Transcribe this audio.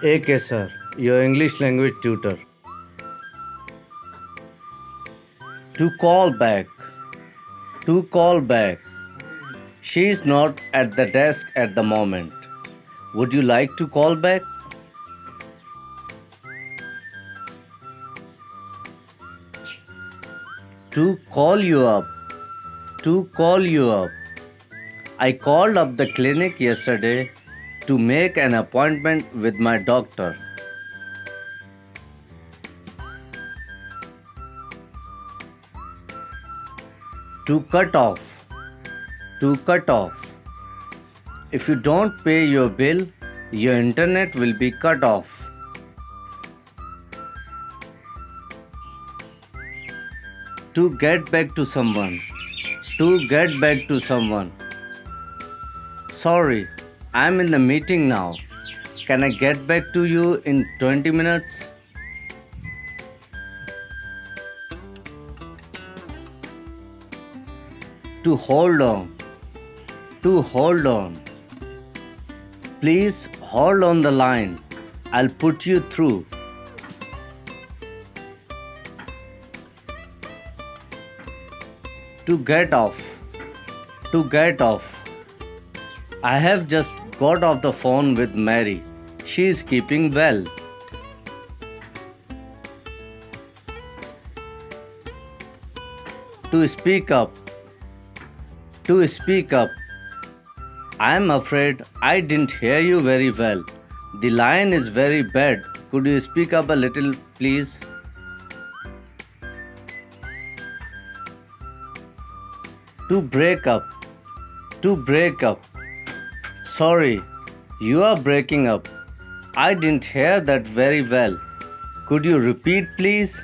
AK sir, your English language tutor. To call back. To call back. She is not at the desk at the moment. Would you like to call back? To call you up. To call you up. I called up the clinic yesterday to make an appointment with my doctor. To cut off. To cut off. If you don't pay your bill, your internet will be cut off. To get back to someone. To get back to someone. Sorry, I'm in the meeting now. Can I get back to you in 20 minutes? To hold on. To hold on. Please hold on the line. I'll put you through. To get off. To get off. I have just got off the phone with Mary. She is keeping well. To speak up. To speak up. I am afraid I didn't hear you very well. The line is very bad. Could you speak up a little, please? To break up. To break up. Sorry, you are breaking up. I didn't hear that very well. Could you repeat, please?